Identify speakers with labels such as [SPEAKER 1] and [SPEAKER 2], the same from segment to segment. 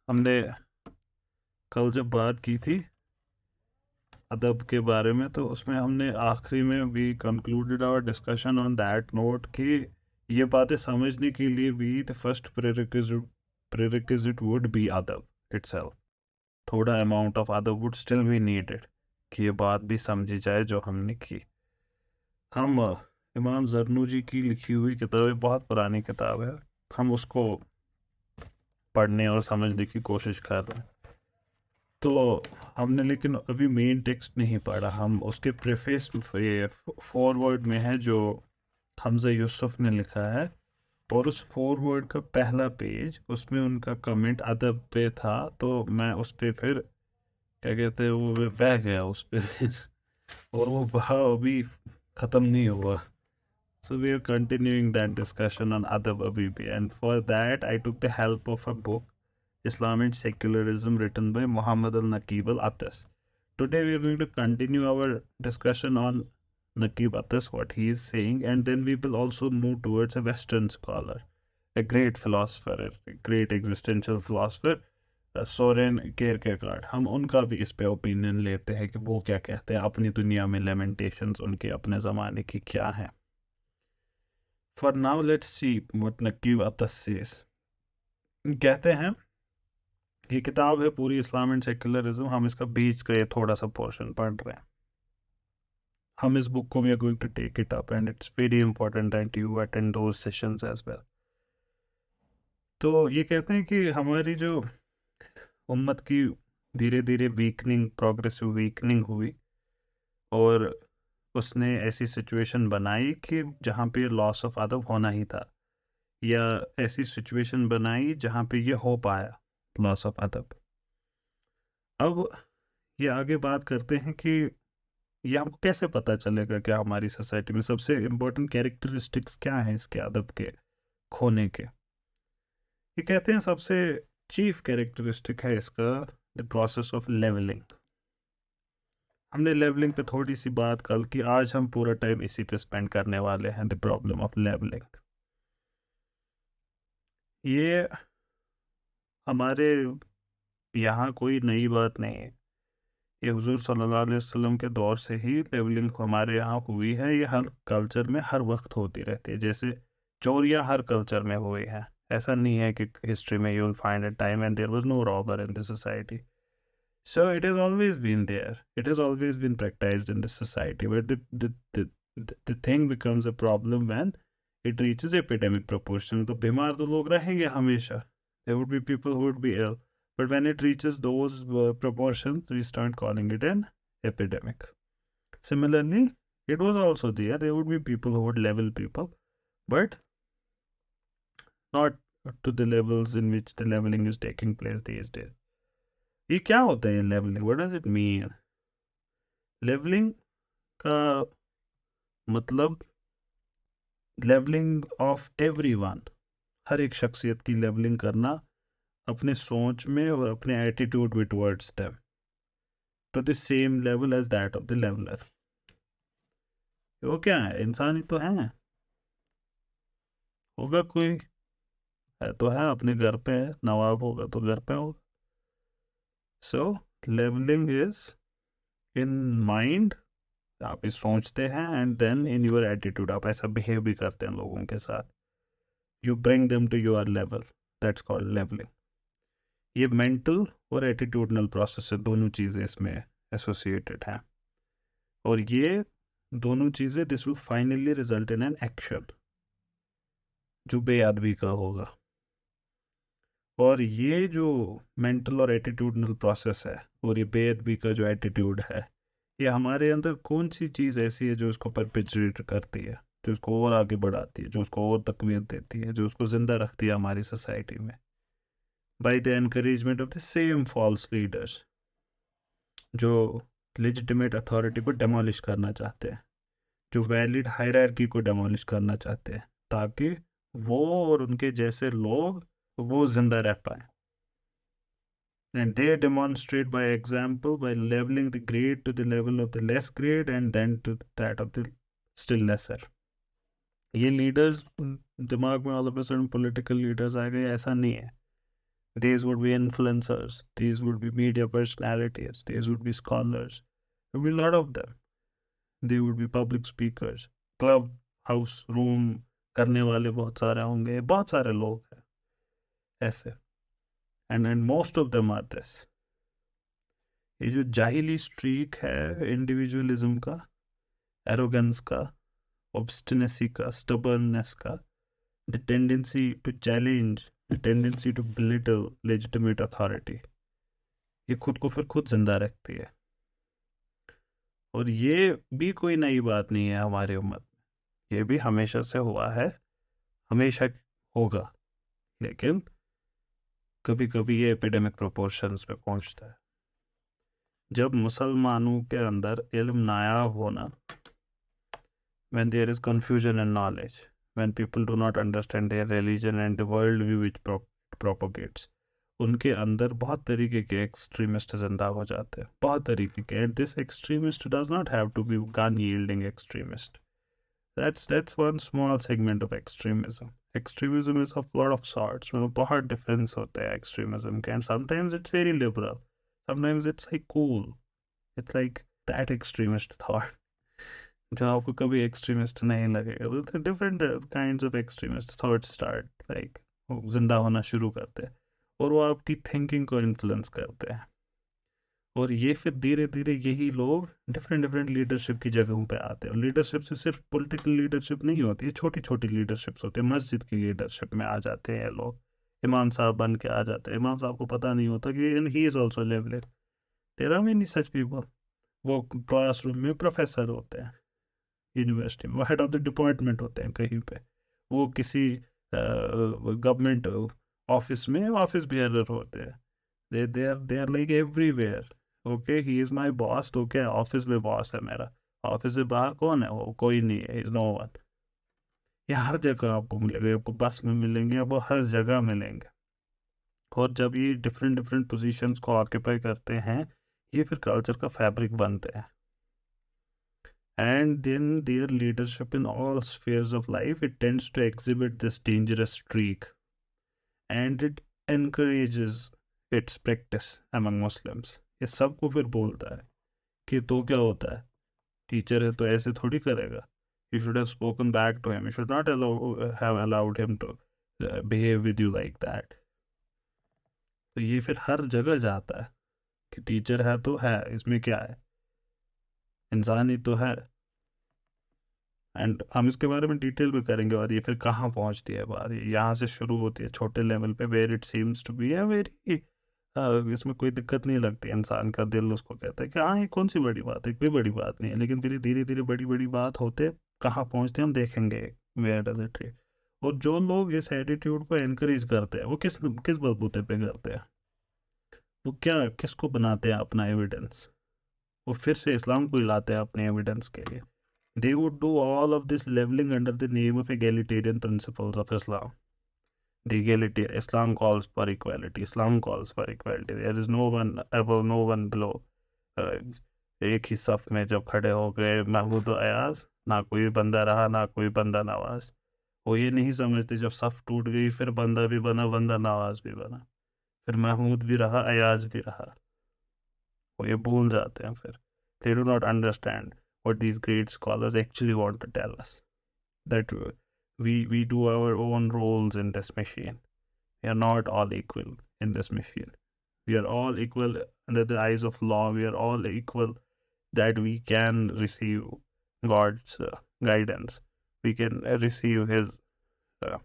[SPEAKER 1] हमने कल जब बात की थी अदब के बारे में, तो उसमें हमने आखिरी में we concluded our discussion on that note कि ये बातें समझने के लिए भी the first prerequisite would be अदब इटसेल्फ। थोड़ा अमाउंट ऑफ अदब वुड स्टिल बी नीडेड कि ये बात भी समझी जाए जो हमने की। हम इमाम जरनूजी की लिखी हुई किताब, बहुत पुरानी किताब है, हम उसको पढ़ने और समझने की कोशिश कर रहे हैं। तो हमने लेकिन अभी मेन टेक्स्ट नहीं पढ़ा, हम उसके प्रेफेस ये फॉरवर्ड में है जो हमजा यूसुफ ने लिखा है, और उस फॉरवर्ड का पहला पेज उसमें उनका कमेंट अदब पे था, तो मैं उस पे फिर क्या कहते हैं वो बह गया उस पे और वो बहाव अभी ख़त्म नहीं हुआ। So we are continuing that discussion on Adab abhi bhi, and for that I took the help of a book, Islam and Secularism, written by Muhammad Naquib al-Attas. Today we are going to continue our discussion on Naquib Attas, what he is saying, and then we will also move towards a Western scholar, a great philosopher, a great existential philosopher, Soren केरकेगार्ड। हम उनका भी इस पे opinion लेते हैं कि वो क्या कहते हैं, अपनी दुनिया में लेमेंटेशंस उनके अपने ज़माने की क्या हैं। For now, let's see what Naquib Attas says. कहते हैं ये किताब है पूरी इस्लाम एंड सेक्युलरिज्म, हम इसका बीच का ये थोड़ा सा पोर्शन पढ़ रहे हैं। हम इस बुक को we are going to take it up and it's very important that you attend those sessions as well. तो ये कहते हैं कि हमारी जो उम्मत की धीरे धीरे वीकनिंग, प्रोग्रेसिव वीकनिंग हुई, और उसने ऐसी सिचुएशन बनाई कि जहाँ पे लॉस ऑफ अदब होना ही था, या ऐसी सिचुएशन बनाई जहाँ पे ये हो पाया, लॉस ऑफ अदब। अब ये आगे बात करते हैं कि ये हमको कैसे पता चलेगा कि हमारी सोसाइटी में सबसे इम्पोर्टेंट कैरेक्टरिस्टिक्स क्या हैं इसके अदब के खोने के। ये कहते हैं सबसे चीफ कैरेक्टरिस्टिक है इसका द प्रोसेस ऑफ लेवलिंग। हमने लेवलिंग पे थोड़ी सी बात कल की, आज हम पूरा टाइम इसी पे स्पेंड करने वाले हैं, द प्रॉब्लम ऑफ लेवलिंग। ये हमारे यहाँ कोई नई बात नहीं है, ये हुजूर सल्लल्लाहु अलैहि वसल्लम के दौर से ही लेवलिंग हमारे यहाँ हुई है। ये हर कल्चर में हर वक्त होती रहती है, जैसे चोरियाँ हर कल्चर में हुई हैं। ऐसा नहीं है कि हिस्ट्री में you will find a time and there was no robber in the society. So it has always been there. It has always been practiced in the society. But the thing becomes a problem when it reaches epidemic proportion. तो बीमार तो लोग रहेंगे हमेशा. There would be people who would be ill. But when it reaches those proportions, we start calling it an epidemic. Similarly, it was also there. There would be people who would level people, but not to the levels in which the leveling is taking place these days. ये क्या होता है levelling? What does it mean? Levelling का मतलब levelling of everyone, हर एक शख्सियत की levelling करना अपने सोच में और अपने एटीट्यूड में towards them to the same level as that of the leveller. वो क्या है? इंसान ही तो है, होगा कोई, है तो है, अपने घर पे है, नवाब होगा तो घर पे होगा। So levelling is in mind, आप ये सोचते हैं, and then in your attitude आप ऐसा बिहेव भी करते हैं लोगों के साथ, you bring them to your level, that's called levelling. ये मेंटल और एटीट्यूडनल प्रोसेस से दोनों चीज़ें इसमें एसोसिएटेड हैं, और ये दोनों चीज़ें this will finally result in an action जो बेअदबी का होगा। और ये जो मेंटल और एटीट्यूडनल प्रोसेस है और ये बेअदबी का जो एटीट्यूड है, ये हमारे अंदर कौन सी चीज़ ऐसी है जो इसको परपेचुएट करती है, जो उसको और आगे बढ़ाती है, जो उसको और तकवीत देती है, जो उसको ज़िंदा रखती है हमारी सोसाइटी में, by the encouragement of the same false leaders जो लेजिटिमेट अथॉरिटी को डेमोलिश करना चाहते हैं, जो वैलिड हायरार्की को डेमोलिश करना चाहते हैं, ताकि वो और उनके जैसे लोग वो जिंदा रह पाए। And they demonstrate by example by leveling the great to the level of the less great and then to that of the still lesser. ये लीडर्स दिमाग में all of a sudden political leaders आ गए, ऐसा नहीं है। These would be influencers, these would be media personalities, these would be scholars. There would be a lot of them. They would be public speakers, club house room करने वाले बहुत सारे होंगे, बहुत सारे लोग हैं ऐसे. And most of them are this. ये जो जाहिली स्ट्रीक है इंडिविजुअलिज्म का, एरोगेंस का, ऑब्स्टिनेसी का, स्टबर्ननेस का, the tendency to challenge, the tendency to belittle legitimate authority, ये खुद को फिर खुद जिंदा रखती है. और ये भी कोई नई बात नहीं है हमारी उम्मत में, ये भी हमेशा से हुआ है, हमेशा होगा. लेकिन कभी कभी ये एपिडेमिक प्रोपोर्शंस पे पहुंचता है. जब मुसलमानों के अंदर इल्म नायाब होना, when there is confusion in knowledge, when people do not understand their religion and the world view which propagates, उनके अंदर बहुत तरीके के एक्सट्रीमिस्ट जिंदा हो जाते हैं, बहुत तरीके के. And this extremist does not have to be gun yielding extremist. that's one small segment of extremism. Extremism is of lot of sorts. मतलब बहुत डिफरेंस होते हैं extremism के. And sometimes it's very liberal, sometimes it's like cool, it's like that extremist thought जो आपको कभी extremist नहीं लगेगा. तो different kinds of extremist thoughts start like जिंदा होना शुरू करते हैं, और वो आपकी थिंकिंग को इन्फ्लुएंस करते हैं. और ये फिर धीरे धीरे यही लोग डिफरेंट डिफरेंट लीडरशिप की जगहों पे आते हैं. लीडरशिप से सिर्फ पॉलिटिकल लीडरशिप नहीं होती है, छोटी छोटी लीडरशिप्स होती है. मस्जिद की लीडरशिप में आ जाते हैं लोग, इमाम साहब बन के आ जाते हैं. इमाम साहब को पता नहीं होता कि he is also leveller. There are many such people. वो क्लासरूम में प्रोफेसर होते हैं, यूनिवर्सिटी में वो हेड ऑफ द डिपार्टमेंट होते हैं कहीं पे, वो किसी गवर्नमेंट ऑफिस में ऑफिस बेयरर होते हैं. They are like everywhere. Okay, he is my boss. Okay, office में बॉस है मेरा. ऑफिस से बाहर कौन है? वो कोई नहीं है, इज नो वन. ये हर जगह आपको मिलेगा, आपको बस में मिलेंगे, आपको हर जगह मिलेंगे. और जब ये डिफरेंट डिफरेंट पोजीशंस को ऑक्यूपाई करते हैं, ये फिर कल्चर का फैब्रिक बनते हैं. And then their leadership in all spheres of life, it tends to exhibit this dangerous streak, and it encourages its practice among Muslims. ये सबको फिर बोलता है कि तो क्या होता है, टीचर है तो ऐसे थोड़ी करेगा. You should have spoken back to him. You should not have allowed him to behave with you like that. तो ये फिर हर जगह जाता है कि टीचर है तो है, इसमें क्या है, इंसान ही तो है. एंड हम इसके बारे में डिटेल में करेंगे. और ये फिर कहाँ पहुँचती है बात, यहाँ से शुरू होती है छोटे लेवल पे, where it seems to be very, इसमें कोई दिक्कत नहीं लगती. इंसान का दिल उसको कहता है कि हाँ ये कौन सी बड़ी बात है, कोई बड़ी बात नहीं है. लेकिन धीरे धीरे धीरे बड़ी बड़ी बात होते कहाँ पहुँचते हम देखेंगे, वेयर डज इट रीच. और जो लोग इस एटीट्यूड को एनकरेज करते हैं, वो किस किस बलबूते पे करते हैं, वो क्या किसको बनाते हैं अपना एविडेंस, वो फिर से इस्लाम को लाते हैं अपने एविडेंस के लिए. They would do all of this leveling under the name of egalitarian principles of Islam. The egalitarian Islam calls for equality. Islam calls for equality. There is no one above, no one below. एक ही सफ में जब खड़े हो गए महमूद और अयाज, ना कोई बंदा रहा ना कोई बंदा नवाज. वो ये नहीं समझते जब सफ टूट गई फिर बंदा भी बना, बंदा नवाज भी बना, फिर महमूद भी रहा, अयाज भी रहा. वो ये भूल जाते हैं फिर. They do not understand what these great scholars actually want to tell us, that we do our own roles in this machine. We are not all equal in this machine. We are all equal under the eyes of law. We are all equal that we can receive God's guidance. We can receive uh,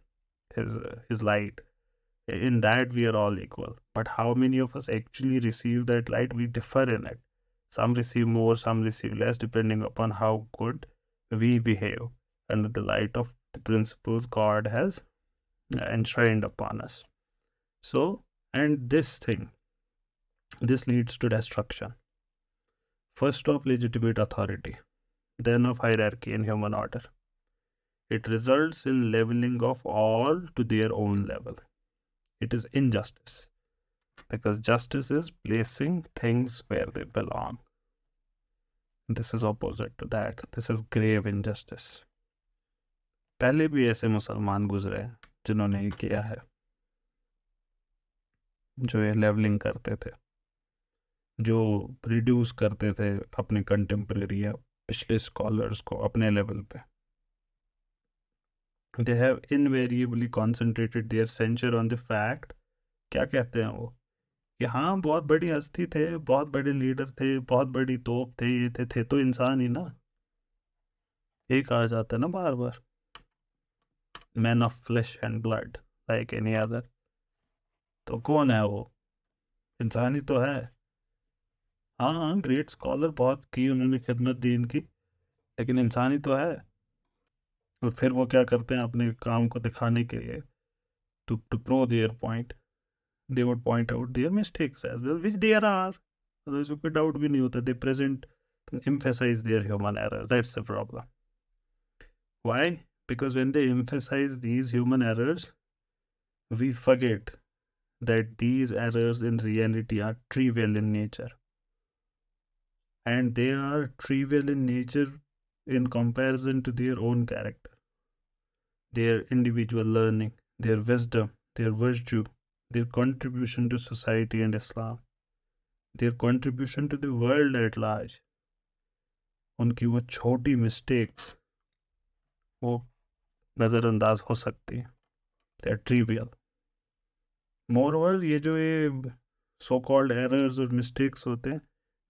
[SPEAKER 1] his light. In that we are all equal. But how many of us actually receive that light? We differ in it. Some receive more, some receive less, depending upon how good we behave under the light of the principles God has enshrined upon us. So, and this leads to destruction. First of legitimate authority, then of hierarchy and human order. It results in leveling of all to their own level. It is injustice, because justice is placing things where they belong. This is opposite to that. This is grave injustice. पहले भी ऐसे मुसलमान गुजरे हैं जिन्होंने ये किया है. जो ये लेवलिंग करते थे, जो रिड्यूस करते थे अपने कंटेम्प्रेरी या पिछले स्कॉलर्स को अपने लेवल पे। They have invariably concentrated their censure on the fact, क्या कहते हैं वो, कि हाँ बहुत बड़ी हस्ती थे, बहुत बड़े लीडर थे, बहुत बड़ी तोप थे, ये थे तो इंसान ही ना। ये कहा जाता है ना बार बार, man of flesh and blood like any other. तो कौन है वो? इंसान ही तो है। हाँ हाँ, ग्रेट स्कॉलर, बहुत की उन्होंने खिदमत दी इनकी, लेकिन इंसान ही तो है। और फिर वो क्या करते हैं अपने काम को दिखाने के लिए, to prove their point, they would point out their mistakes as well, which there are, तो इसमें कोई डाउट भी नहीं होता। They present emphasize their human errors. That's the problem. Why? Because when they emphasize these human errors, we forget that these errors in reality are trivial in nature. And they are trivial in nature in comparison to their own character, their individual learning, their wisdom, their virtue, their contribution to society and Islam, their contribution to the world at large. उनकी वो छोटी mistakes वो नज़रअंदाज हो सकती हैं, they are trivial. Moreover ये जो ये सो कॉल्ड एरर्स और मिस्टेक्स होते हैं,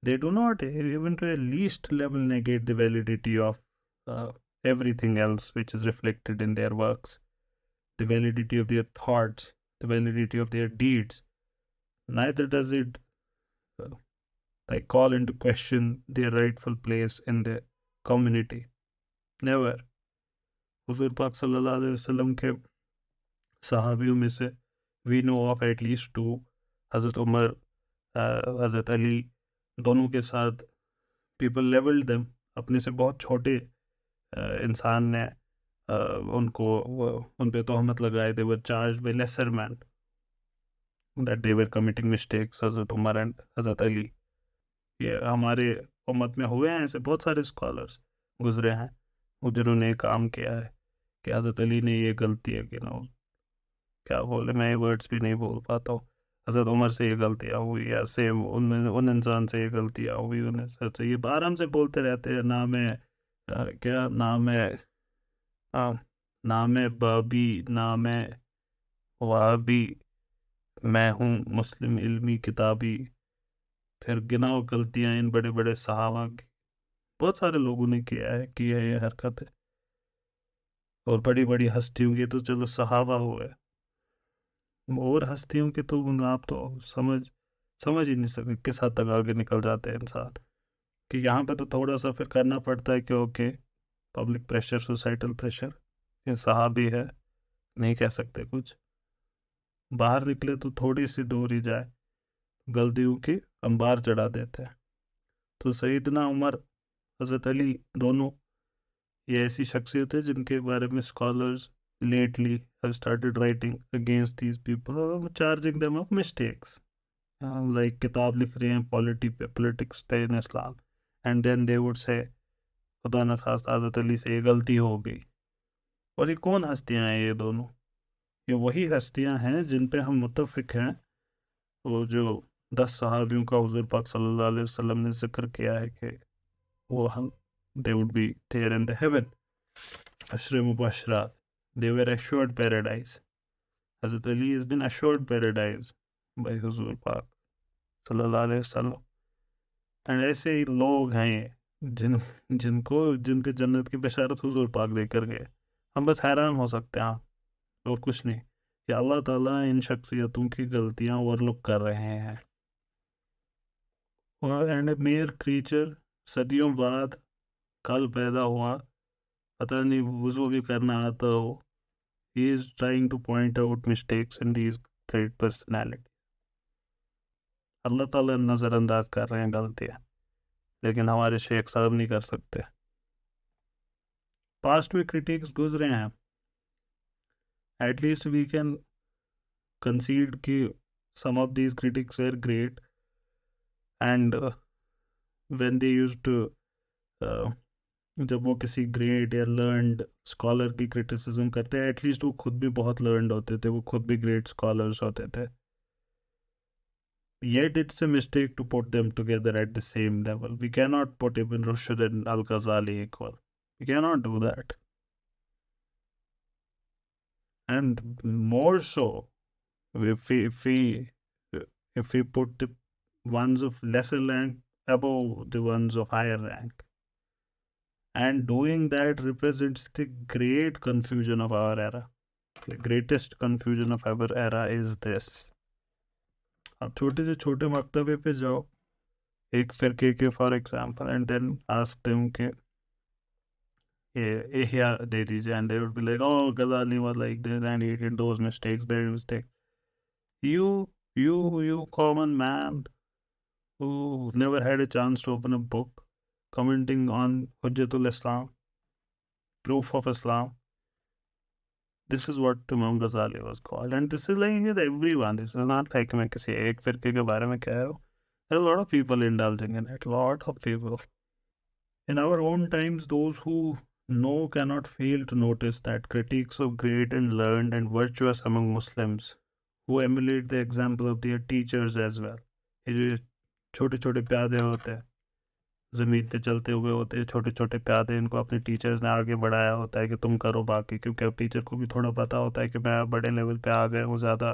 [SPEAKER 1] they do not even to a least level negate the validity of everything else which is reflected in their works, the validity of their thoughts, the validity of their deeds. Neither does it uh, like call into question their rightful place in the community. Never. हुजूर पाक सल्लल्लाहु अलैहि वसल्लम के सहाबियों में से we know of at least two, हज़रत उमर, हज़रत अली, दोनों के साथ people leveled them, अपने से बहुत छोटे इंसान ने उनको उन पे तोहमत लगाए, they were charged by lesser men that they were committing mistakes, हज़रत उमर एंड हज़रत अली। ये हमारे उम्मत में हुए हैं ऐसे बहुत सारे स्कॉलर्स गुजरे हैं जिन्होंने ये काम किया है कि हज़रत अली ने ये गलती है कि ना, क्या बोले, मैं ये वर्ड्स भी नहीं बोल पाता हूँ, हज़रत उमर से ये गलतियाँ हुई, या सेम उन इंसान से ये गलतियाँ हुई, उन्हें सच ये आराम से बोलते रहते हैं, नाम है क्या नाम है, हाँ, नाम है बाबी, नाम है वहाबी, मैं हूँ मुस्लिम इल्मी किताबी, फिर गिनाओ गलतियाँ इन बड़े बड़े सहाबा की। बहुत सारे लोगों ने किया है, की है ये हरकत है। और बड़ी बड़ी हस्तियों की तो चलो सहाबा हुए, और हस्तियों के तो आप तो समझ ही नहीं सकते किस हद तक आगे निकल जाते हैं इंसान। कि यहाँ पे तो थोड़ा सा फिर करना पड़ता है कि okay, public pressure, societal pressure, ये सहाबी है, नहीं कह सकते कुछ, बाहर निकले तो थोड़ी सी दूर ही जाए, गलतियों की अंबार चढ़ा देते हैं। तो सईदना उमर, हज़रत अली, दोनों ये ऐसी शख्सियत है जिनके बारे में scholars lately have started writing against these people, charging them of mistakes. Like किताब लिख रहे हैं politics in Islam, and then they would say खुदा न खास्ता हज़रत अली से ये गलती हो गई। और ये कौन हस्तियाँ हैं ये दोनों? ये वही हस्तियाँ हैं जिन पे हम मुत्तफिक हैं, वो जो 10 सहाबियों का हुज़ूर पाक सल्लल्लाहु अलैहि वसल्लम ने जिक्र किया है कि वो हम they would be there in the heaven, अशरे मुबशरात, they were assured paradise. Hazrat Ali has been assured paradise by हुजूर पाक सल्लल्लाहु अलैहि वसल्लम। एंड ऐसे ही लोग हैं ये जिनके जन्नत की बशारत हुजूर पाक देकर गए। हम बस हैरान हो सकते हैं, और कुछ नहीं, कि अल्लाह ताला इन शख्सियतों की गलतियां ओवरलुक कर रहे हैं। और एंड ए मेयर क्रीचर, सदियों बाद कल पैदा हुआ, पता नहीं वुज़ू भी करना आता हो, he is trying to point out mistakes in these great personalities. अल्लाह ताला नज़रअंदाज कर रहे हैं गलतियाँ, लेकिन हमारे शेख साहब नहीं कर सकते। पास्ट में क्रिटिक्स गुजरे हैं, एटलीस्ट वी कैन कंसीड कि some of these critics were great, and when they used to जब वो किसी ग्रेट या लर्नड स्कॉलर की क्रिटिसिज्म करते हैं, एटलीस्ट वो खुद भी बहुत लर्नड होते थे, वो खुद भी ग्रेट स्कॉलर्स होते थे। Yet it's a mistake to put them together at the same level. We cannot put Ibn Rushd and Al-Ghazali equal. We cannot do that. And more so, if we, if we, if we put the ones of lesser rank above the ones of higher rank. And doing that represents the great confusion of our era. The greatest confusion of our era is this. आप छोटे से छोटे मकतबे पे जाओ एक फिरके के for example and then ask them के ये इह्या दे दीजिए and they would be like oh Ghazali was like this and he did those mistakes that mistake you common man who never had a chance to open a book commenting on Hujjatul Islam, proof of Islam. This is what Imam Ghazali was called, and this is like with everyone. This is not like मैं किसी एक फिरके के बारे में कह रहा हूँ. There are a lot of people indulging in it. Lot of people. In our own times, those who know cannot fail to notice that critiques of great and learned and virtuous among Muslims who emulate the example of their teachers as well. ये जो छोटे छोटे प्यादे होते हैं ज़मीन पे चलते हुए होते हैं छोटे छोटे प्यादे इनको अपने टीचर्स ने आगे बढ़ाया होता है कि तुम करो बाकी क्योंकि अब टीचर को भी थोड़ा पता होता है कि मैं बड़े लेवल पे आ गया हूँ ज़्यादा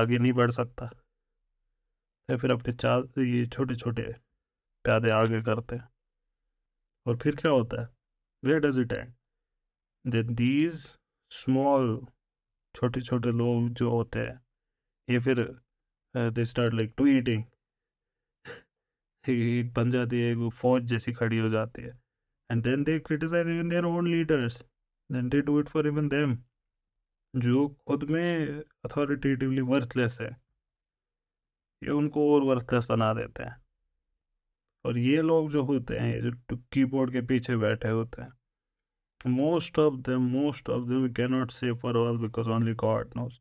[SPEAKER 1] आगे नहीं बढ़ सकता तो फिर अपने चाल ये छोटे छोटे प्यादे आगे करते हैं और फिर क्या होता है where does it and then these small छोटे छोटे लोग जो होते हैं ये फिर दे स्टार्ट लाइक ट्वीटिंग एक बन जाती है वो फौज जैसी खड़ी हो जाती है and then they criticize even their own leaders then they do it for even them जो खुद में अथॉरिटेटिवली वर्थलेस है ये उनको और वर्थलेस बना देते हैं और ये लोग जो होते हैं जो कीबोर्ड के पीछे बैठे होते हैं most of them we cannot say for all because only God knows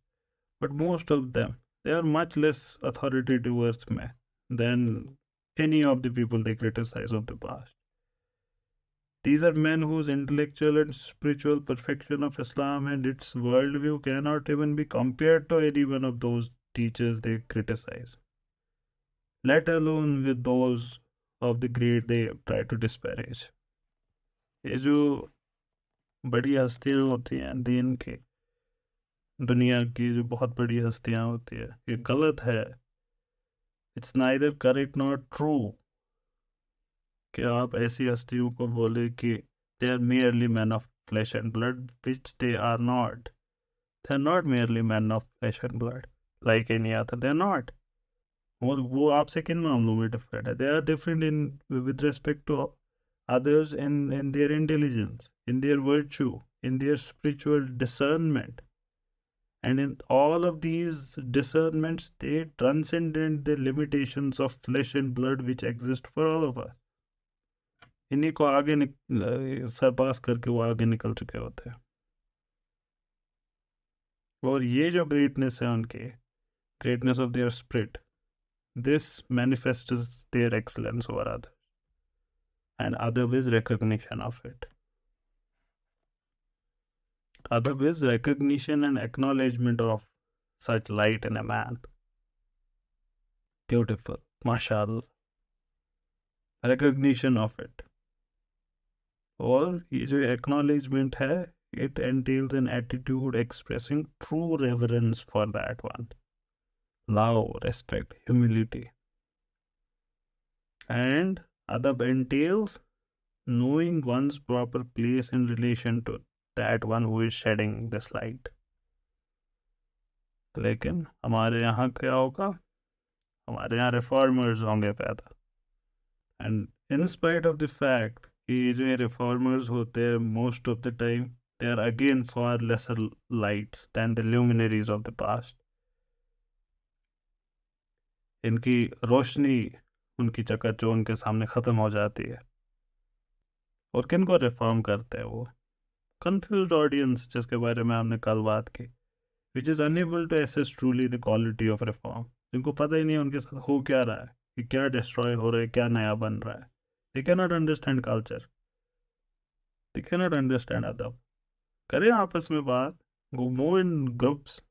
[SPEAKER 1] but most of them they are much less authoritative towards me than any of the people they criticize of the past. These are men whose intellectual and spiritual perfection of Islam and its worldview cannot even be compared to any one of those teachers they criticize, let alone with those of the great they try to disparage. ये जो बड़ी हस्तियाँ होती हैं दीन की दुनिया की जो बहुत बड़ी हस्तियाँ होती है ये गलत है it's neither correct not true कि आप ऐसी हस्तियों को बोले कि they are merely man of flesh and blood which they are not merely man of flesh and blood like any other they are not वो आपसे किन मामलों में डिफरेंट है they are different in with respect to others in their intelligence, in their virtue, in their spiritual discernment. And in all of these discernments, they transcend the limitations of flesh and blood which exist for all of us. इन्हीं को आगे सरपास करके वो आगे निकल चुके होते हैं और ये जो ग्रेटनेस है उनके greatness of their spirit this manifests their excellence over other and adab is recognition of it. Adab is recognition and acknowledgement of such light in a man. Beautiful, mashallah. Recognition of it. और ये जो acknowledgement है, it entails an attitude expressing true reverence for that one. Love, respect, humility. And adab entails knowing one's proper place in relation to that one who is shedding this light. लेकिन हमारे यहाँ क्या होगा हमारे यहाँ reformers होंगे पैदा and in spite of the fact कि जो ये रिफॉर्मर्स होते हैं most of the time they are again for lesser lights than the luminaries of the past इनकी रोशनी उनकी चकाचौंध के सामने ख़त्म हो जाती है और किन को रिफॉर्म करते हैं वो कंफ्यूज्ड ऑडियंस जिसके बारे में हमने कल बात की which is unable to assess truly the quality of reform जिनको पता ही नहीं उनके साथ हो क्या रहा है कि क्या डिस्ट्रॉय हो रहा है क्या नया बन रहा है they can not understand culture they can not understand अदब करें आपस में बात go move in groups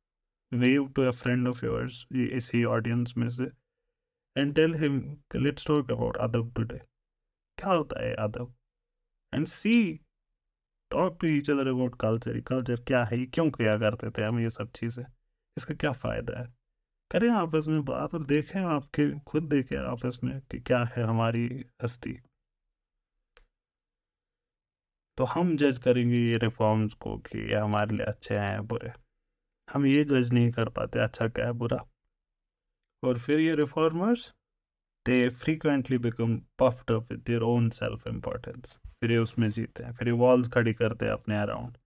[SPEAKER 1] wave to a friend of yours, इसी audience में से, and tell him, let's talk about adab today. क्या होता है adab? And see, talk to each other about culture. Culture क्या है, क्यों किया करते थे हम ये सब चीज़ें, इसका क्या फ़ायदा है. करें आपस में बात और देखें, आपके खुद देखें आपस में कि क्या है हमारी हस्ती. तो हम जज करेंगे ये रिफॉर्म्स को कि ये हमारे लिए अच्छे हैं बुरे. हम ये जज नहीं कर पाते अच्छा क्या है बुरा. और फिर ये reformers, they frequently become puffed up with their own self importance. फिर ये उसमें जीते हैं, फिर ये वॉल्स खड़ी करते हैं अपने अराउंड,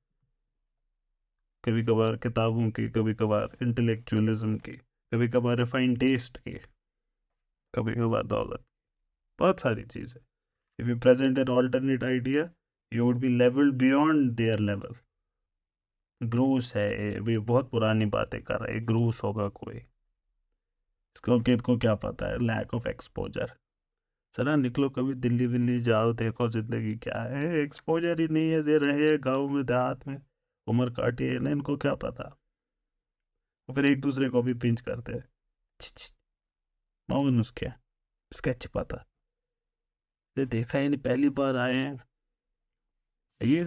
[SPEAKER 1] कभी कभार किताबों की, कभी कभार इंटेलेक्चुअलिज्म की, कभी कभार रिफाइंड टेस्ट की, कभी कभार दौलत, बहुत सारी चीज़ें. If you present an alternate idea, you would be levelled beyond their level. ग्रूस है ये बहुत पुरानी बातें कर रहा है, ग्रूस होगा कोई. इसको किड को क्या पता है, लैक ऑफ एक्सपोजर. चला निकलो कभी दिल्ली विल्ली जाओ, देखो जिंदगी क्या है, एक्सपोजर ही नहीं है, दे रहे हैं गाँव में देहात में, उम्र काटी है ना, इनको क्या पता. फिर एक दूसरे को भी पिंच करते हैं, मौन उसके स्केच पता, ये देखा ही नहीं, पहली बार आए हैं. ये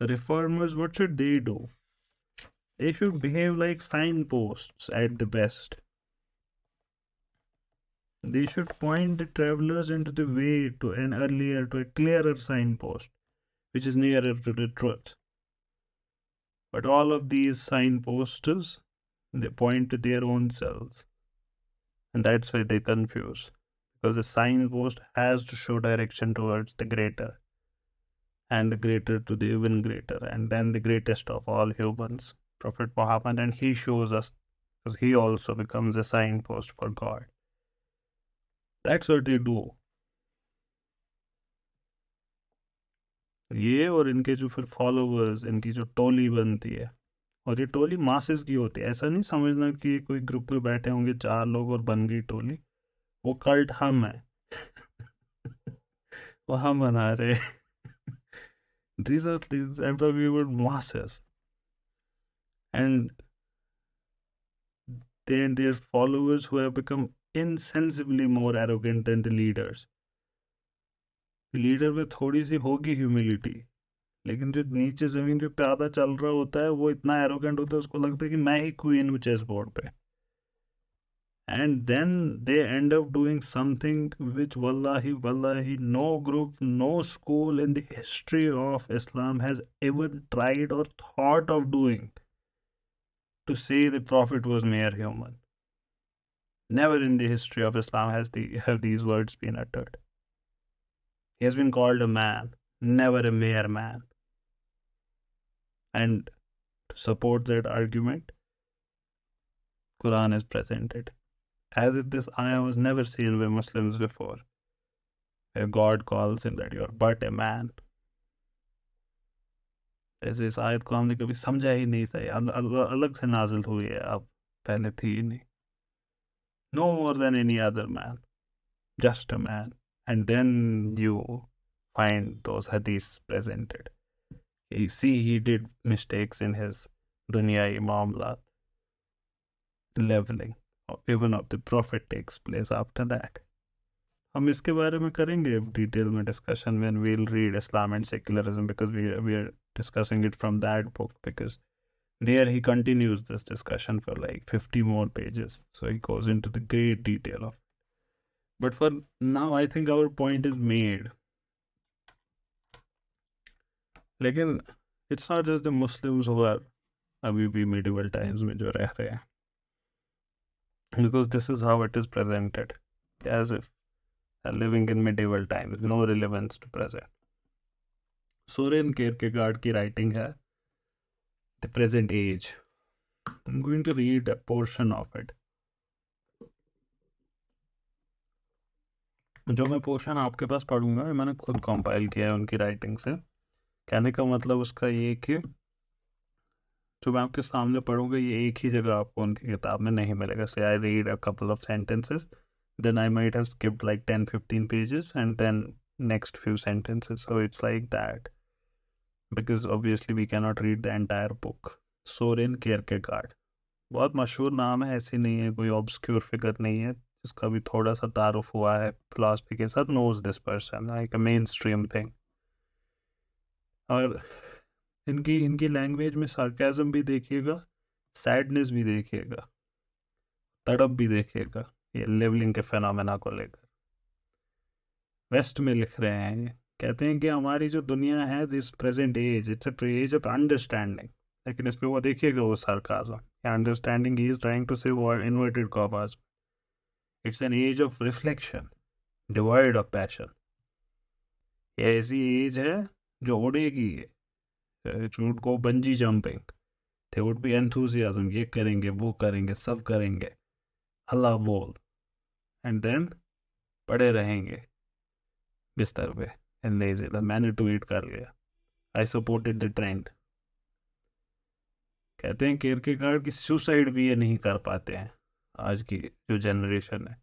[SPEAKER 1] reformers, what should they do? They should behave like signposts at the best. They should point the travelers into the way to an earlier, to a clearer signpost, which is nearer to the truth. But all of these signposts, they point to their own selves. And that's why they confuse. Because the signpost has to show direction towards the greater, and the greater to the even greater, and then the greatest of all humans, Prophet Muhammad, and he shows us, because he also becomes a signpost for God. That's what they do. ये और इनके जो फिर followers, इनकी जो टोली बनती है, और ये टोली मासेस की होती है. ऐसा नहीं समझना कि कोई ग्रुप में बैठे होंगे 4 लोग और बन गई टोली. वो कल्ट हम है. वो हम बना रहे. These are these, I'm talking about masses. And they and their followers who have become insensibly more arrogant than the leaders. Leader में थोड़ी सी होगी ह्यूमिलिटी, लेकिन जो नीचे जमीन पे प्यादा चल रहा होता है वो इतना एरोगेंट होता है, उसको लगता है कि मैं ही क्वीन हूँ चेस बोर्ड पे. And then they end up doing something which wallahi no group, no school in the history of Islam has ever tried or thought of doing, to say the Prophet was mere human. Never in the history of Islam have these words been uttered. He has been called a man, never a mere man. And to support that argument, Quran is presented as if this ayah was never seen by Muslims before, where God calls him that you are but a man. ऐसे इस आयत को हमने कभी समझा ही नहीं था, अलग से नाजिल हुई है, अब पहले थी ही नहीं. No more than any other man, just a man. And then you find those hadiths presented. You see, he did mistakes in his dunyai maamlat. Leveling even of the Prophet takes place after that. हम इसके बारे में करेंगे detail में discussion when we'll read Islam and Secularism, because we are discussing it from that book, because there he continues this discussion for like 50 more pages, so he goes into the great detail of it. But for now I think our point is made. लेकिन it's not just the Muslims who are अभी भी medieval times में जो रह रहे हैं, because this is how it is presented, as if living in medieval times, no relevance to present. Soren Kierkegaard की writing है The Present Age. I'm going to read a portion of it. जो मैं portion आपके पास पढ़ूंगा मैंने खुद compile किया है उनकी राइटिंग से. कहने का मतलब उसका ये कि जो मैं आपके सामने पढ़ूंगा ये एक ही जगह आपको उनकी किताब में नहीं मिलेगा. से I read a couple of sentences, then I might have skipped like 10-15 pages and then next few sentences. So it's like that, because obviously we cannot read the entire book. Soren Kierkegaard, बहुत मशहूर नाम है, ऐसी नहीं है, कोई obscure figure नहीं है जिसका भी थोड़ा सा तारुफ हुआ है फिलॉसफी के साथ, knows this person like a mainstream thing. और इनकी इनकी लैंग्वेज में सार्केज्म भी देखिएगा, सैडनेस भी देखिएगा, तड़प भी देखिएगा, ये लेवलिंग के फेनोमेना को लेकर। वेस्ट में लिख रहे हैं ये, कहते हैं कि हमारी जो दुनिया है, this present age, it's a age of understanding. लेकिन इस पे वो देखिएगा वो सार्काज्म, अंडरस्टैंडिंग ही is trying to say inverted commas, it's an age of reflection divide of passion. ये ऐसी एज है जो उड़ेगी, it would go bungee jumping, they would be enthusiasm, ये करेंगे वो करेंगे सब करेंगे, हल्ला बोल, एंड देन पड़े रहेंगे बिस्तर पे एंड लेजी, मैंने ट्वीट कर लिया, आई सपोर्टेड द ट्रेंड। कहते हैं किरकेगार्ड की सुसाइड भी ये नहीं कर पाते हैं आज की जो जनरेशन है,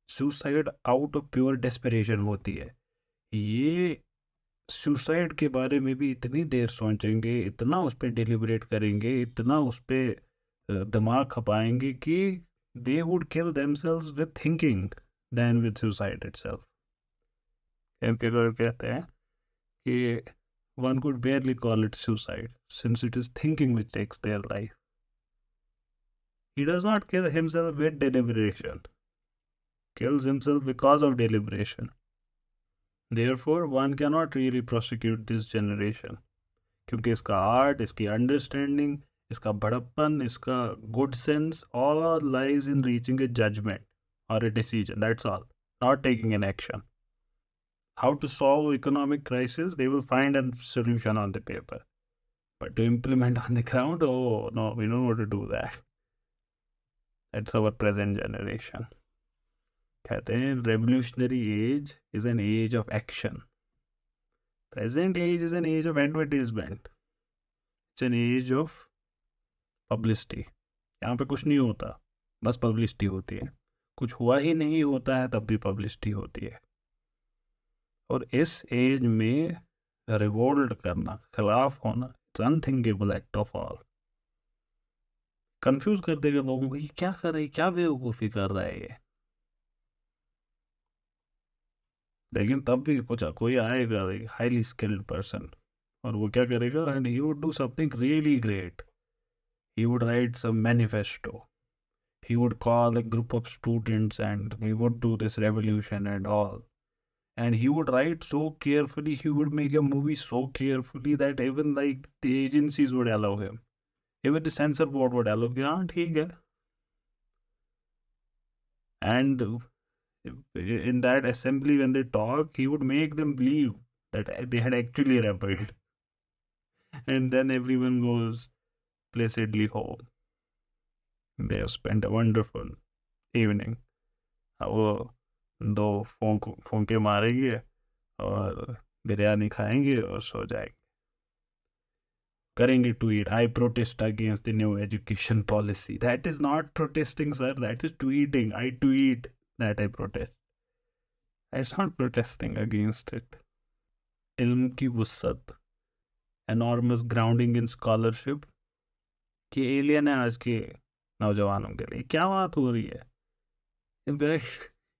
[SPEAKER 1] suicide out of pure desperation होती है। ये सुसाइड के बारे में भी इतनी देर सोचेंगे, इतना उस पर डिलिबरेट करेंगे, इतना उस पर दिमाग खपाएंगे कि they would kill themselves with thinking than with suicide itself. Kierkegaard कहते हैं कि one could barely call it suicide, since it is thinking which takes their life. He does not kill himself with deliberation, kills himself because of deliberation. Therefore, one cannot really prosecute this generation, क्योंकि इसका art, इसकी understanding, इसका बड़प्पन, इसका good sense all lies in reaching a judgment or a decision, that's all, not taking an action. How to solve economic crisis, they will find a solution on the paper. But to implement on the ground, oh no, we don't want to do that. That's our present generation. कहते हैं revolutionary age is an age of action. Present age is an age of advertisement. It's an age of publicity. यहाँ पे कुछ नहीं होता, बस publicity होती है। कुछ हुआ ही नहीं होता है तब भी publicity होती है। और इस एज में रिवोल्ट करना, खिलाफ होना, it's unthinkable act of all. Confuse कर देगा लोगों को, ये क्या कर रहा है, क्या बेवकूफ़ी कर रहा है ये। लेकिन तब भी कुछ कोई आएगा हाईली स्किल्ड पर्सन, और वो क्या करेगा, and he would do something really great. He would write some manifesto, he would call a group of students and we would do this revolution and all, and he would write so carefully, he would make a movie so carefully that even like the agencies would allow him, even the censor board would allow him, हाँ ठीक है। And in that assembly when they talk, he would make them believe that they had actually rebelled, and then everyone goes placidly home. They have spent a wonderful evening. वो दो फूंके मारेंगे और बिरयानी खाएंगे और सो जाएंगे, करेंगे tweet, I protest against the new education policy. That is not protesting sir, that is tweeting, I tweet that I protest, it's not protesting against it. इल्म की वुसअत, एनॉर्मस ग्राउंडिंग इन स्कॉलरशिप की एलियन है आज के नौजवानों के लिए। क्या बात हो रही है?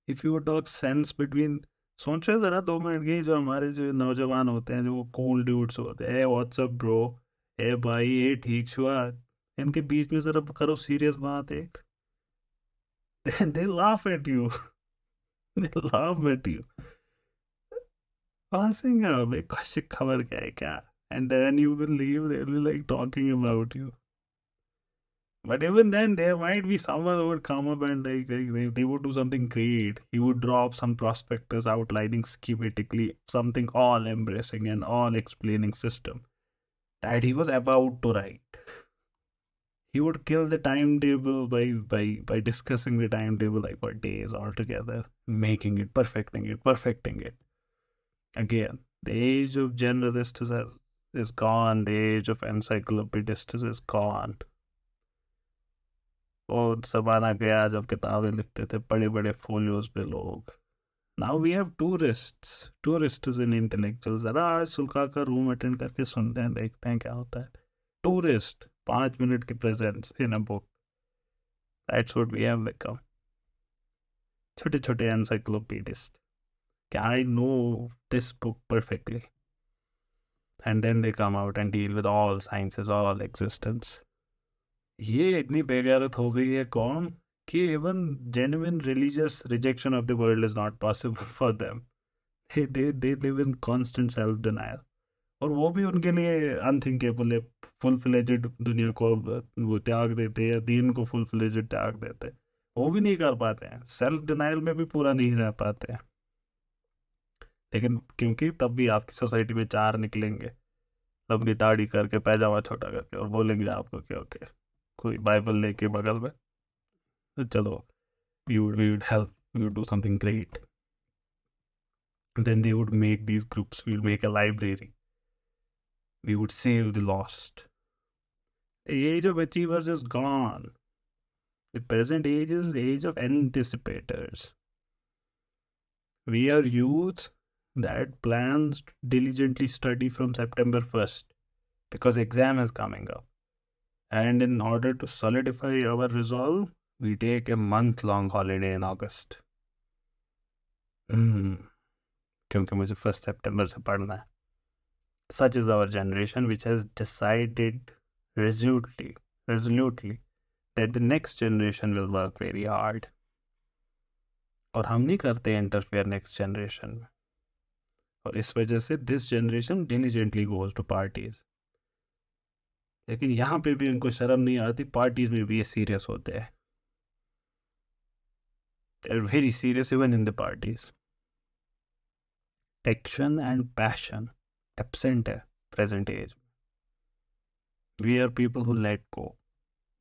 [SPEAKER 1] If you talk sense between, सोचो जरा 2 मिनट की, जो हमारे जो नौजवान होते हैं, जो वो कूल ड्यूड्स होते हैं, व्हाट्सअप ब्रो, ए भाई ये ठीक छुआ, इनके बीच में जरा करो सीरियस बात एक, they laugh at you, they laugh at you, passing up एक खबर क्या है क्या, and then you will leave, they'll be like talking about you. But even then, there might be someone who would come up and they would do something great. He would drop some prospectus outlining schematically something all embracing and all explaining system that he was about to write. He would kill the timetable by discussing the timetable like for days altogether, making it, perfecting it. Again, the age of generalists is gone. The age of encyclopedists is gone. और ज़माना गया जब किताबें लिखते थे बड़े बड़े folios पे लोग। Now we have tourists in intellectual. ज़रा आज सुल काक का रूम अटेंड करके सुनते हैं, देखते हैं क्या होता है। टूरिस्ट 5 मिनट की presence in a book, That's what we have become. छोटे छोटे encyclopedists. I know this book perfectly. And then they come out and deal with all sciences, all existence. ये इतनी बेगैरत हो गई है कौम कि even genuine religious rejection of the world is not possible for them. They live in constant self denial. और वो भी उनके लिए अनथिंकेबल है. फुल फ्लेजेड दुनिया को वो त्याग देते या दीन को फुल फ्लेजेड त्याग देते, वो भी नहीं कर पाते हैं. सेल्फ डिनाइल में भी पूरा नहीं रह पाते हैं. लेकिन क्योंकि तब भी आपकी सोसाइटी में चार निकलेंगे लंबी दाढ़ी करके पैजामा छोटा करके और बोलेंगे आपको क्या ओके कोई बाइबल लेके बगल में, तो चलो we would help, we would do something great. Then they would make these groups, we would make a library, we would save the lost. The age of achievers is gone. The present age is the age of anticipators. We are youth that plans to diligently study from September 1st because exam is coming up. And in order to solidify our resolve, we take a month-long holiday in August. क्योंकि मुझे 1st September से पढ़ना है. Such is our generation which has decided resolutely that the next generation will work very hard. और हम नहीं करते interfere next generation में, और इस वजह से this generation diligently goes to parties. लेकिन यहाँ पे भी इनको शर्म नहीं आती, पार्टीज में भी ये सीरियस होते हैं. They are very serious even in the parties. Action and passion absent है present age. We are people who let go.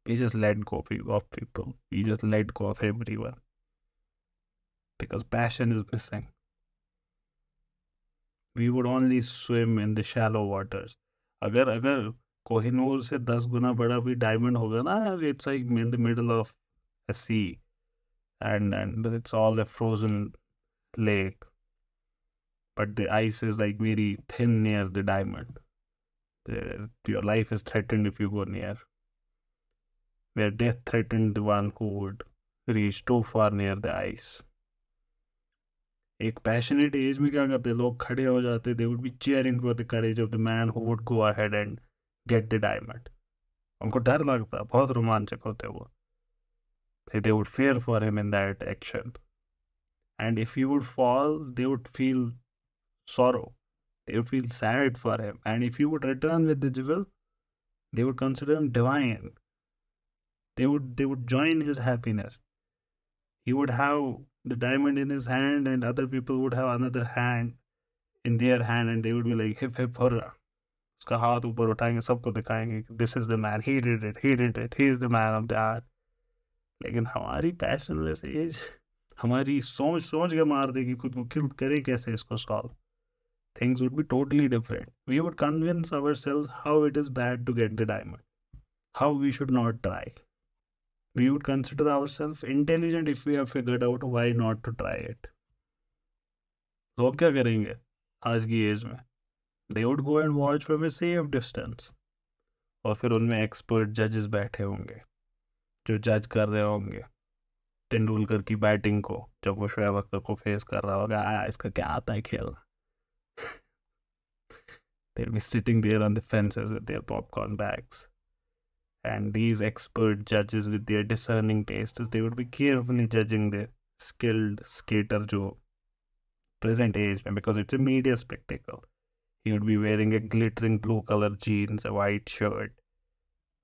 [SPEAKER 1] We just let go of people. We just let go of everyone because passion is missing. We would only swim in the shallow waters. अगर कोहिनूर से 10 गुना बड़ा भी diamond होगा ना, it's like in the middle of a sea and it's all a frozen lake, but the ice is like very thin near the diamond. Your life is threatened if you go near. Where death threatened the one who would reach too far near the ice. एक passionate as में क्या करते, लोग खड़े हो जाते, दे would B cheering for the courage of the man who would go ahead and get the diamond. उनको डर लगता, बहुत रोमांचक होते वो. They would fair for him in that action, and if he would fall they would feel sorrow, they would feel sad for him, and if he would return with the jewel they would consider him divine. They would join his happiness. He would have the diamond in his hand and other people would have another hand in their hand and they would be like hip hip hurrah. उसका हाथ ऊपर उठाएंगे, सबको दिखाएंगे this is the man, he did it, he is the man of the hour. लेकिन हमारी passionless as हमारी सोच के मार देगी खुद को, किल करे कैसे इसको solve. Things would be totally different. We would convince ourselves how it is bad to get the diamond, how we should not try. We would consider ourselves intelligent if we have figured out why not to try it. तो अब क्या करेंगे आज की as में? They would go and watch from a safe distance. और फिर उनमें एक्सपर्ट जजेस बैठे होंगे जो जज कर रहे होंगे तेंदुलकर की बैटिंग को, जब वो शोएब अख्तर को फेस कर रहा होगा, इसका क्या आता है खेलना. They'll be sitting there on the fences with their popcorn bags. And these expert judges with their discerning tastes, they would be carefully judging the skilled skater jo present age mein, because it's a media spectacle. He would be wearing a glittering blue color jeans, a white shirt,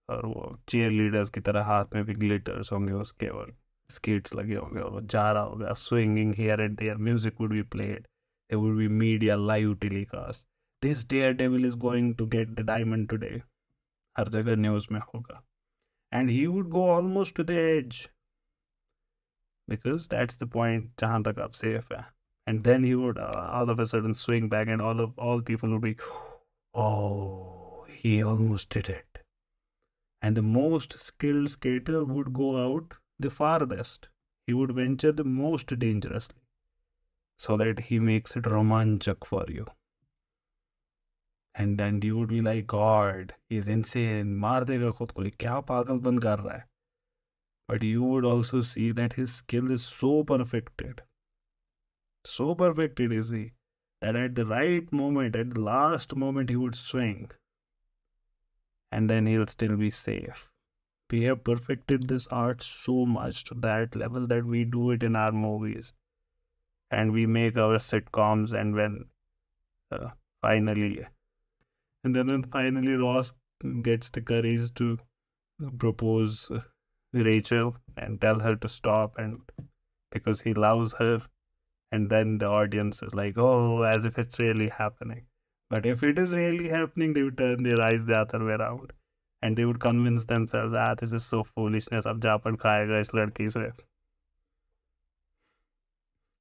[SPEAKER 1] और वो cheerleaders की तरह हाथ में भी glitters होंगे उसके, और skates लगे होंगे और वो जा रहा होगा swinging here and there. Music would be played. There would be media live telecast. This daredevil is going to get the diamond today. हर जगह न्यूज़ में होगा. And he would go almost to the edge because that's the point जहाँ तक आप safe है. And then he would all of a sudden swing back and all people would be, oh, he almost did it. And the most skilled skater would go out the farthest. He would venture the most dangerously so that he makes it romanchak for you. And then you would be like, God, he's insane. मार देगा खुद को, क्या पागलपन कर रहा है. But you would also see that his skill is so perfected is he, that at the right moment, at the last moment, he would swing and then he'll still be safe. We have perfected this art so much to that level that we do it in our movies and we make our sitcoms. And when uh, finally, and then when finally Ross gets the courage to propose Rachel and tell her to stop, and because he loves her, and then the audience is like, oh, as if it's really happening. But if it is really happening, they would turn their eyes the other way around and they would convince themselves, this is so foolishness, अब जापन खाएगा इस लड़की से.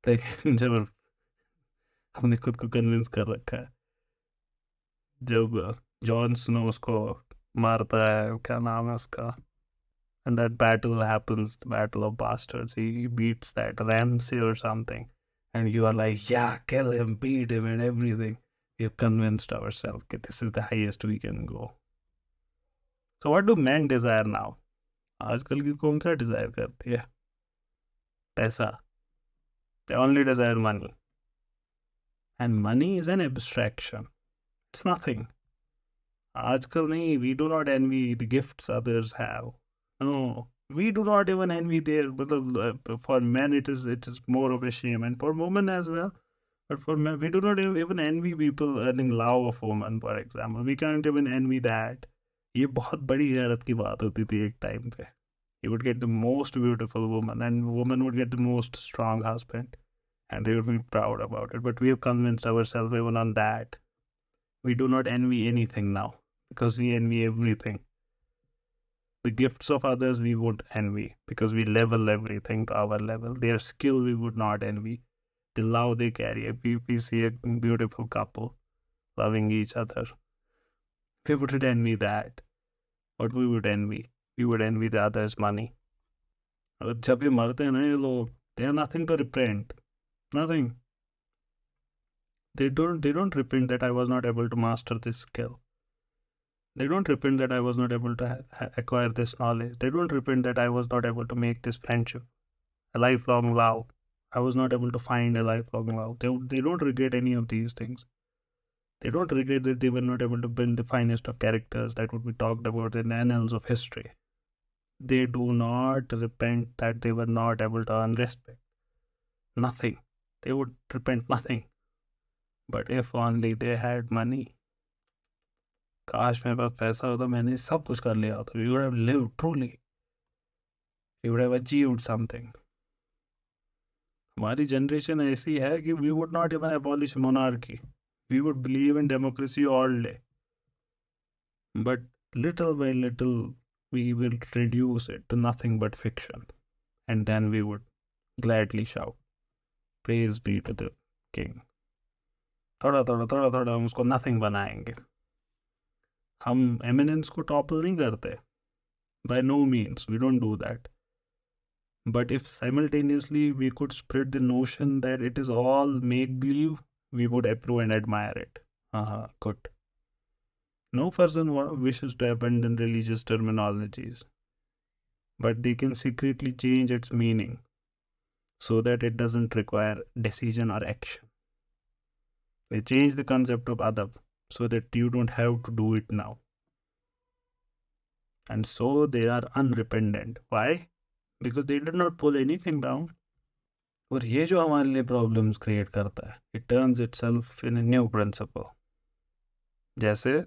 [SPEAKER 1] लेकिन जब हमने खुद को कन्विंस कर रखा है, जब जॉन स्नो उसको मारता है, क्या नाम है उसका, and that battle happens, the battle of bastards, he beats that Ramsey or something, and you are like, yeah, kill him, beat him and everything. We have convinced ourselves that this is the highest we can go. So what do men desire now? आजकल की कौन क्या Dzire करती है? पैसा. They only desire money. And money is an abstraction. It's nothing. आजकल नहीं, we do not envy the gifts others have. No, we do not even envy their, for men it is more of a shame, and for women as well. But for men, we do not even envy people earning love of women, for example. We can't even envy that. ये बहुत बड़ी गैरत की बात होती थी एक time पे. You would get the most beautiful woman, and woman would get the most strong husband, and they would be proud about it. But we have convinced ourselves even on that. We do not envy anything now because we envy everything. The gifts of others we would envy because we level everything to our level. Their skill we would not envy. The love they carry. If we see a beautiful couple loving each other, we wouldn't envy that. What we would envy? We would envy the other's money. जब ये मरते हैं ना ये लोग, they have nothing to repent. Nothing. They don't repent that I was not able to master this skill. They don't repent that I was not able to acquire this knowledge. They don't repent that I was not able to make this friendship a lifelong love. I was not able to find a lifelong love. They don't regret any of these things. They don't regret that they were not able to build the finest of characters that would be talked about in the annals of history. They do not repent that they were not able to earn respect. Nothing. They would repent nothing. But if only they had money. काश मेरे पास पैसा होता, मैंने सब कुछ कर लिया होता. We would have lived truly. We would have achieved something. हमारी जनरेशन ऐसी है कि we would not even abolish monarchy. We would believe in democracy all day. But little by little, we will reduce it to nothing but fiction. And then we would gladly shout, praise be to the king. थोड़ा थोड़ा हम उसको nothing बनाएंगे. हम eminence को topple नहीं करते. By no means, we don't do that. But if simultaneously we could spread the notion that it is all make-believe, we would approve and admire it. Good. No person wishes to abandon religious terminologies, but they can secretly change its meaning so that it doesn't require decision or action. They change the concept of adab so that you don't have to do it now. And so they are unrepentant. Why? Because they did not pull anything down. और ये जो हमारे लिए problems create करता है, it turns itself in a new principle. जैसे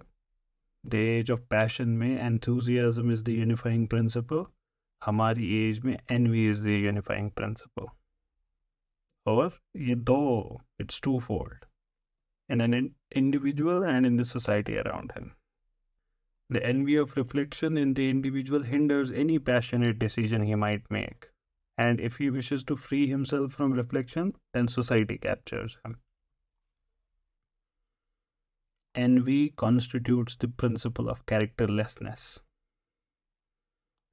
[SPEAKER 1] the age of passion में enthusiasm is the unifying principle, हमारी age में envy is the unifying principle. However, ये दो, it's twofold in an individual and in the society around him. The envy of reflection in the individual hinders any passionate decision he might make. And if he wishes to free himself from reflection, then society captures him. Envy constitutes the principle of characterlessness,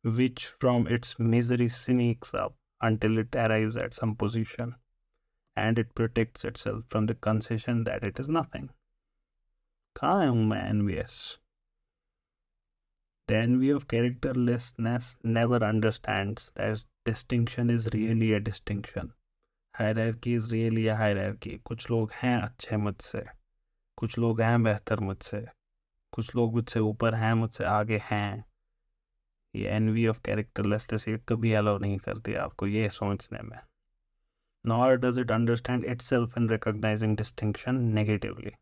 [SPEAKER 1] which from its misery sneaks up until it arrives at some position, and it protects itself from the concession that it is nothing. कहाँ हूँ मैं envious? The envy of characterlessness never understands that distinction is really a distinction. Hierarchy is really a hierarchy. कुछ लोग हैं अच्छे मुझसे, कुछ लोग हैं बेहतर मुझसे, कुछ लोग मुझसे ऊपर हैं, मुझसे आगे हैं. ये एनवी ऑफ कैरेक्टरलेसनेस ये कभी अलाउ नहीं करती आपको ये सोचने में. Nor does it understand itself in recognizing distinction negatively,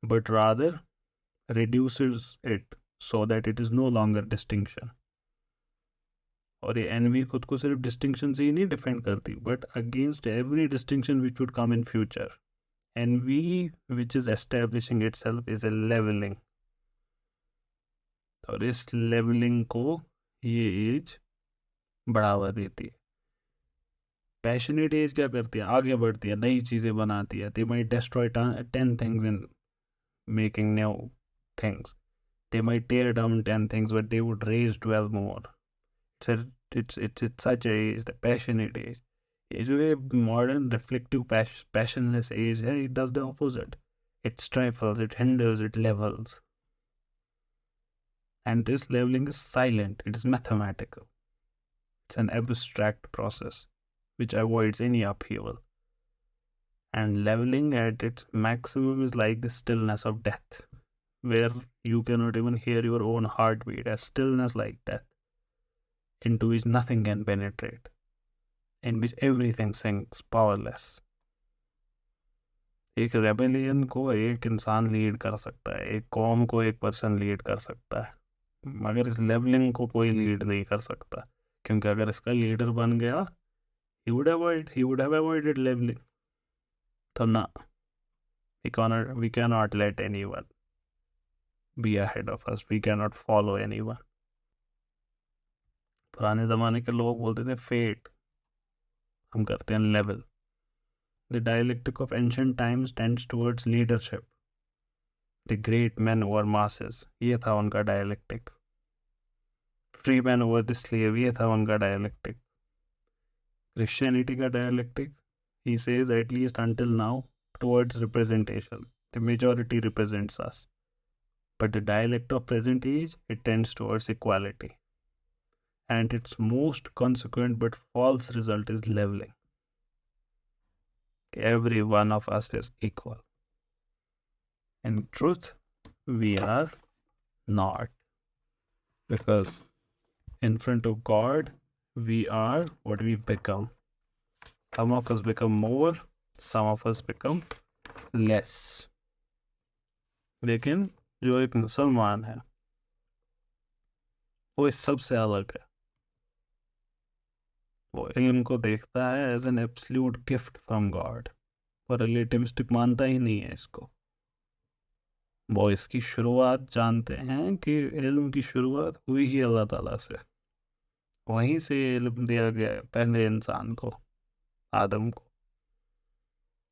[SPEAKER 1] but rather reduces it so that it is no longer distinction. और ये एनवी खुद को सिर्फ डिस्टिंक्शन से ही नहीं डिफेंड करती, but against every distinction which would come in future. Envy which is establishing itself is a levelling. और इस लेवलिंग को ये एज बढ़ावा देती है. पैशनेट एज क्या करती है? आगे बढ़ती है, नई चीज़ें बनाती है. They might destroy 10 things in making new things. They might tear down 10 things, but they would raise 12 more. It's such a age, the passionate age. It's a modern, reflective, passionless age. It does the opposite. It stifles, it hinders, it levels. And this leveling is silent. It is mathematical. It's an abstract process which avoids any upheaval. And leveling at its maximum is like the stillness of death, where you cannot even hear your own heartbeat, a stillness like that, into which nothing can penetrate, in which everything sinks powerless. एक rebellion को एक इंसान lead कर सकता है, एक कौम को एक पर्सन लीड कर सकता है, मगर इस लेवलिंग को कोई लीड नहीं कर सकता, क्योंकि अगर इसका लीडर बन गया, he would have avoided leveling. तो ना, we cannot let anyone be ahead of us. We cannot follow anyone. पुराने ज़माने के लोग बोलते थे फेट, हम करते हैं level. The dialectic of ancient times tends towards leadership. The great men over masses, ये था उनका dialectic. Free men over the slave, ये था उनका dialectic. Christianity का dialectic, he says, at least until now, towards representation. The majority represents us. But the dialect of present age, it tends towards equality. And its most consequent but false result is leveling. Every one of us is equal. In truth, we are not. Because in front of God, we are what we become. Some of us become more, some of us become less. लेकिन जो एक मुसलमान है वो इस सब से अलग है. वो इल्म को देखता है as an absolute gift from God, और रिलेटिविस्टिक मानता ही नहीं है इसको. वो इसकी शुरुआत जानते हैं कि इल्म की शुरुआत हुई ही अल्लाह ताला से. वहीं से इल्म दिया गया है पहले इंसान को, आदम को.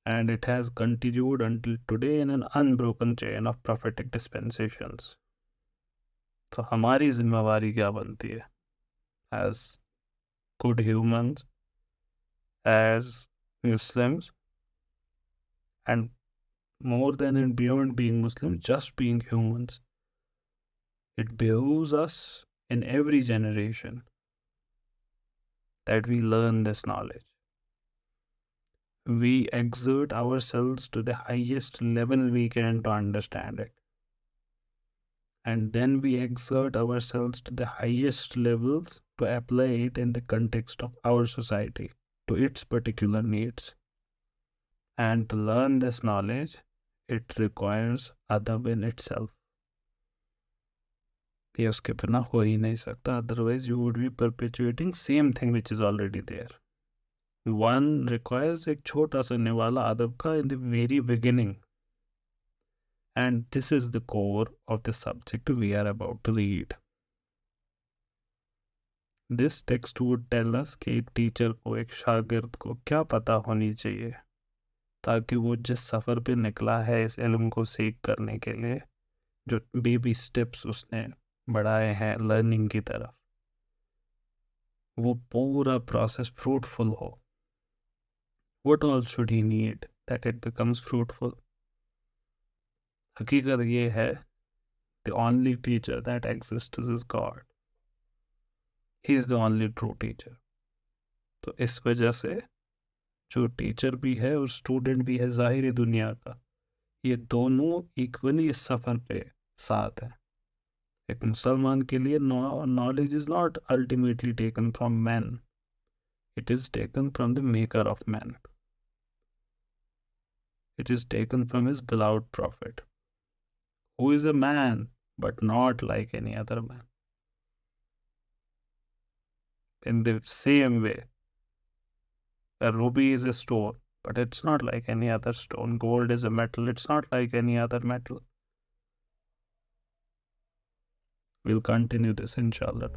[SPEAKER 1] And it has continued until today in an unbroken chain of prophetic dispensations. तो हमारी जिम्मेवारी क्या बनती है as good humans, as Muslims, and more than and beyond being Muslim, just being humans. It behooves us in every generation that we learn this knowledge. We exert ourselves to the highest level we can to understand it. And then we exert ourselves to the highest levels to apply it in the context of our society, to its particular needs. And to learn this knowledge, it requires adab in itself. ये उसके बिना हो ही नहीं सकता, otherwise you would be perpetuating same thing which is already there. One requires एक छोटा सा निवाला अदब का in the very beginning. And this is the core of the subject we are about to read. This text would tell us कि एक teacher को, एक शागिर्द को क्या पता होनी चाहिए ताकि वो जिस सफ़र पे निकला है इस इल्म को सीख करने के लिए, जो बेबी स्टेप्स उसने बढ़ाए हैं लर्निंग की तरफ, वो पूरा प्रोसेस फ्रूटफुल हो. What all should he need that it becomes fruitful? हकीकत ये है The only teacher that exists is God. He is the only true teacher. तो इस वजह से जो टीचर भी है और स्टूडेंट भी है ज़ाहिर दुनिया का, ये दोनों इक्वली इस सफ़र पे साथ हैं. एक मुसलमान के लिए knowledge is not ultimately taken from men. It is taken from the maker of man. It is taken from his beloved prophet, who is a man, but not like any other man. In the same way, a ruby is a stone, but it's not like any other stone. Gold is a metal, it's not like any other metal. We'll continue this, inshallah.